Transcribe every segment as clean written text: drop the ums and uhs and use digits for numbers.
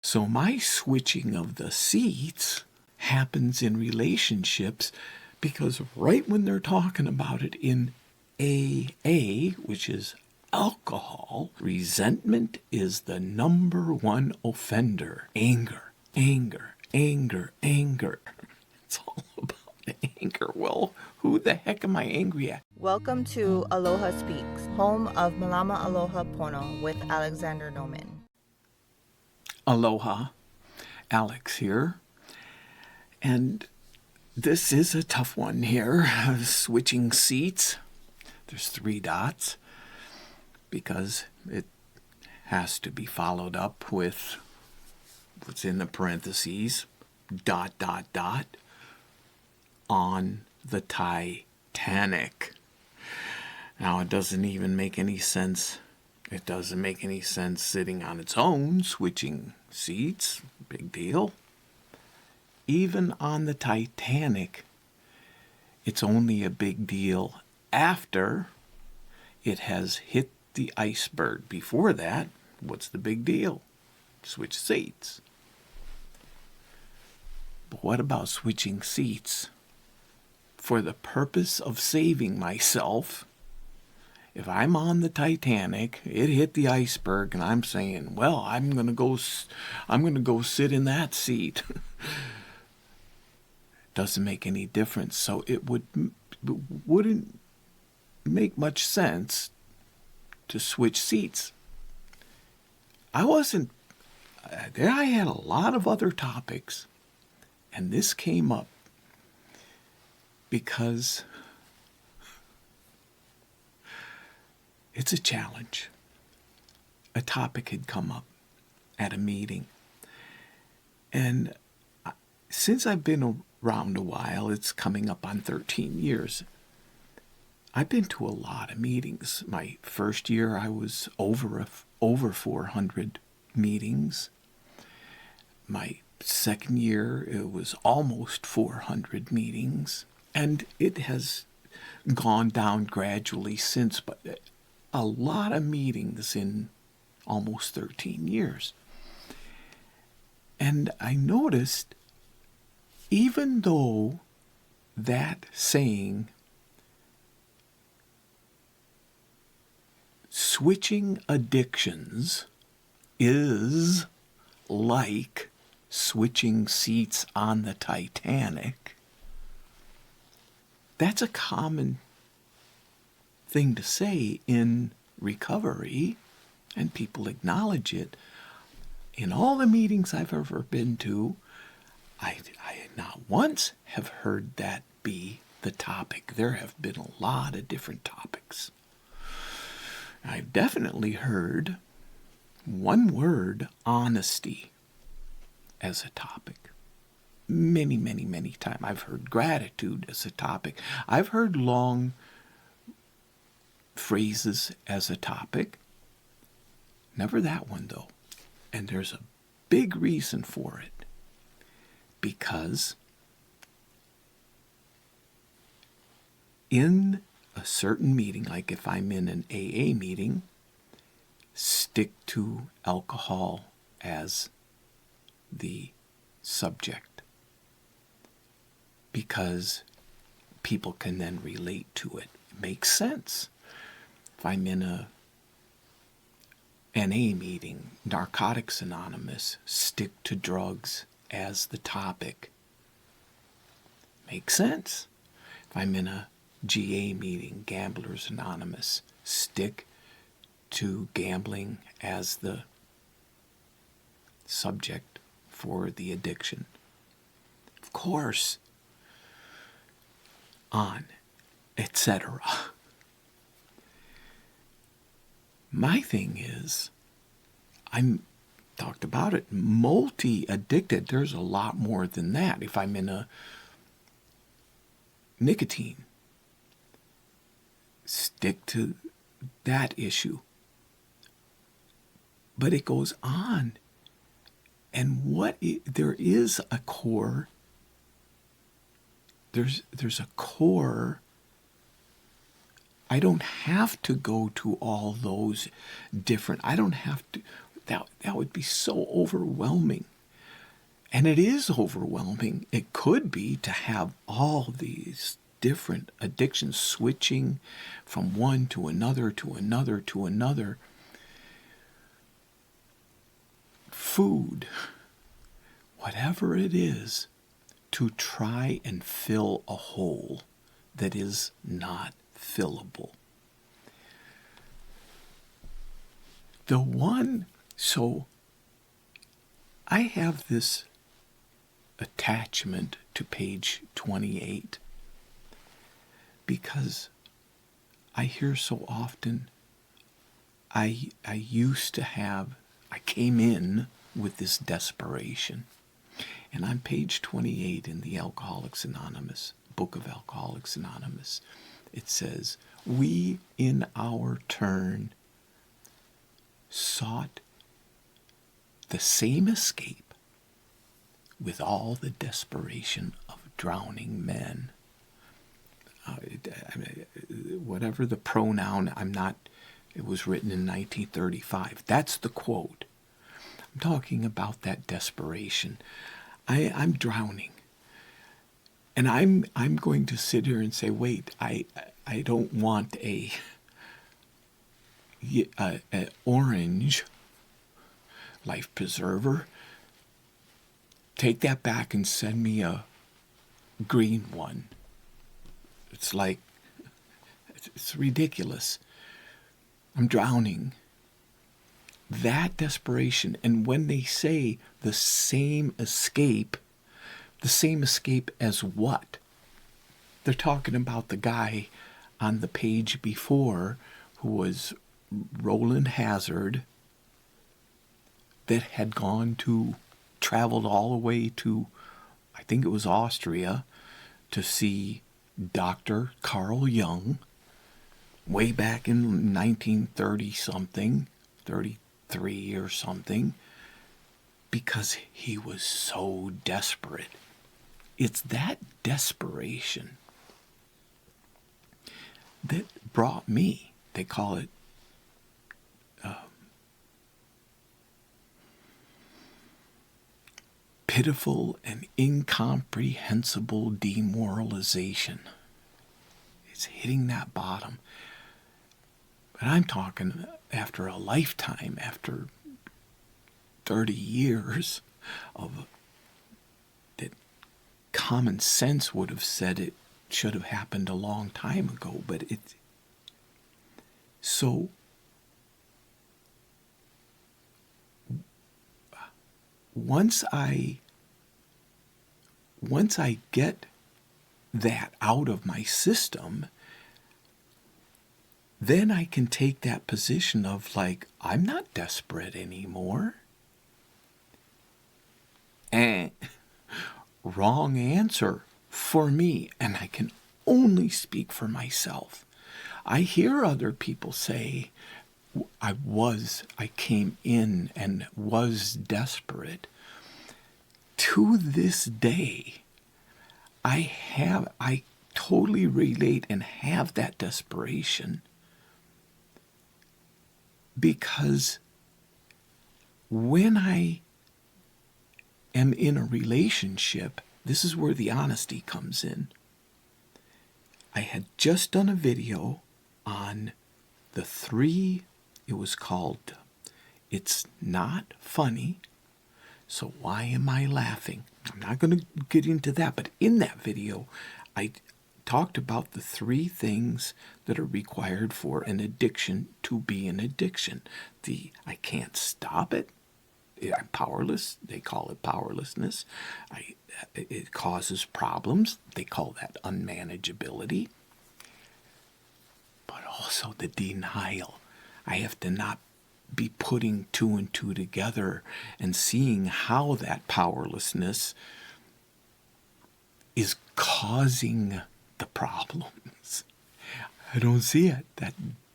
So my switching of the seats happens in relationships because right when they're talking about it in AA, which is alcohol, resentment is the number one offender. Anger, anger, anger, anger. It's all about anger. Well, who the heck am I angry at? Welcome to Aloha Speaks, home of Malama Aloha Pono with Alexander Noman. Aloha, Alex here. And this is a tough one here, switching seats. There's 3 dots because it has to be followed up with what's in the parentheses, ... on the Titanic. Now, it doesn't even make any sense. It doesn't make any sense sitting on its own, switching seats, big deal. Even on the Titanic, it's only a big deal after it has hit the iceberg. Before that, what's the big deal? Switch seats. But what about switching seats for the purpose of saving myself? If I'm on the Titanic, it hit the iceberg, and I'm saying, well, I'm gonna go sit in that seat. Doesn't make any difference. So it wouldn't make much sense to switch seats. I had a lot of other topics, and this came up because it's a challenge. A topic had come up at a meeting. And since I've been around a while, it's coming up on 13 years, I've been to a lot of meetings. My first year, I was over 400 meetings. My second year, it was almost 400 meetings. And it has gone down gradually since, but a lot of meetings in almost 13 years. And I noticed, even though that saying, switching addictions is like switching seats on the Titanic, that's a common thing to say in recovery, and people acknowledge it. In all the meetings I've ever been to, I not once have heard that be the topic. There have been a lot of different topics. I've definitely heard one word, honesty, as a topic. Many, many, many times. I've heard gratitude as a topic. I've heard long phrases as a topic. Never that one, though. And there's a big reason for it. Because in a certain meeting, like if I'm in an AA meeting, stick to alcohol as the subject. Because people can then relate to it. It makes sense. If I'm in a NA meeting, Narcotics Anonymous, stick to drugs as the topic. Makes sense. If I'm in a GA meeting, Gamblers Anonymous, stick to gambling as the subject for the addiction. Of course, on, etc. My thing is, I'm talked about it, multi-addicted. There's a lot more than that. If I'm in a nicotine, stick to that issue. But it goes on. And there is a core. There's a core. I don't have to go to all those different. I don't have to. That would be so overwhelming. And it is overwhelming. It could be to have all these different addictions switching from one to another to another to another. Food, whatever it is, to try and fill a hole that is not fillable. So I have this attachment to page 28 because I hear so often, I came in with this desperation. And on page 28 in the Alcoholics Anonymous, Book of Alcoholics Anonymous, it says, we in our turn sought the same escape with all the desperation of drowning men. Whatever the pronoun, it was written in 1935. That's the quote. I'm talking about that desperation. I'm drowning. And I'm going to sit here and say, wait, I don't want a orange life preserver. Take that back and send me a green one. It's like, it's ridiculous. I'm drowning. That desperation, and when they say the same escape as what? They're talking about the guy on the page before who was Roland Hazard, that had traveled all the way to, I think it was Austria, to see Dr. Carl Jung way back in 1930-something, 33 or something, because he was so desperate. It's that desperation that brought me, they call it pitiful and incomprehensible demoralization. It's hitting that bottom. But I'm talking after a lifetime, after 30 years of that common sense would have said it should have happened a long time ago, but so once I get that out of my system, then I can take that position of like, I'm not desperate anymore. Wrong answer for me, and I can only speak for myself. I hear other people say, I came in and was desperate. To this day, I totally relate and have that desperation, because when I am in a relationship, this is where the honesty comes in. I had just done a video on the 3, it was called It's Not Funny, so why am I laughing? I'm not going to get into that, but in that video, I talked about the 3 things that are required for an addiction to be an addiction. I can't stop it. I'm powerless. They call it powerlessness. It causes problems. They call that unmanageability. But also the denial. I have to not be putting 2 and 2 together and seeing how that powerlessness is causing the problems. I don't see it.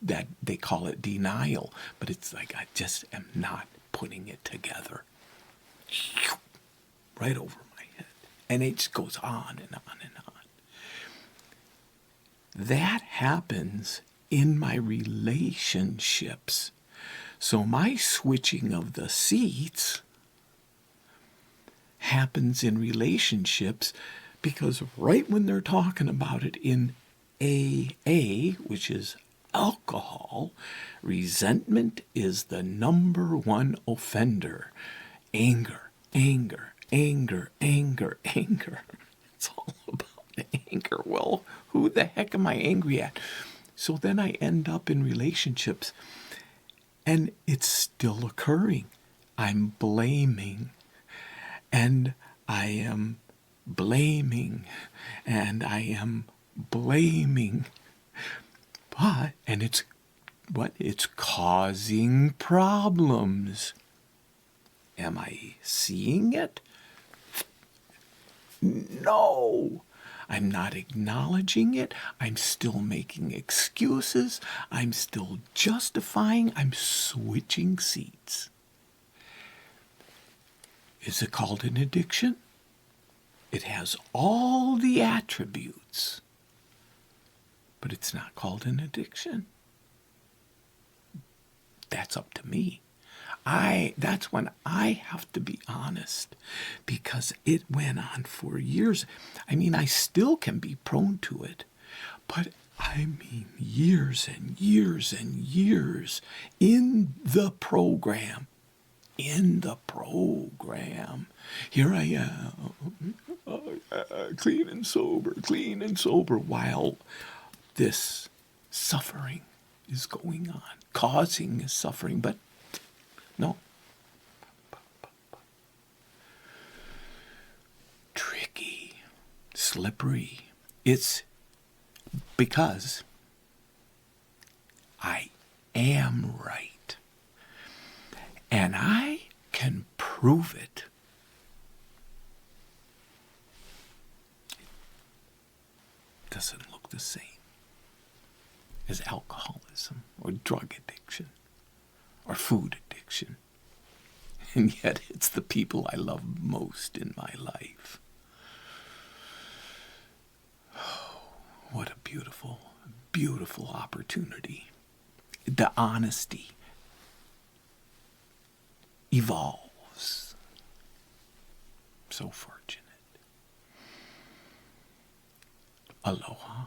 That they call it denial, but it's like I just am not putting it together. Right over my head. And it just goes on and on and on. That happens in my relationships. So my switching of the seats happens in relationships because right when they're talking about it in AA, which is alcohol, resentment is the number one offender. Anger, anger, anger, anger, anger. It's all about anger. Well, who the heck am I angry at? So then I end up in relationships and it's still occurring. I'm blaming and I am blaming and I am blaming. And it's what? It's causing problems. Am I seeing it? No. I'm not acknowledging it. I'm still making excuses. I'm still justifying. I'm switching seats. Is it called an addiction? It has all the attributes, but it's not called an addiction. That's up to me. That's when I have to be honest, because it went on for years. I mean, I still can be prone to it, but I mean years and years and years in the program. Here I am, clean and sober, while this suffering is going on, causing suffering, but no. Tricky, slippery. It's because I am right. And I can prove it. It doesn't look the same as alcoholism or drug addiction or food addiction. And yet it's the people I love most in my life. Oh, what a beautiful, beautiful opportunity. The honesty evolves. So fortunate. Aloha.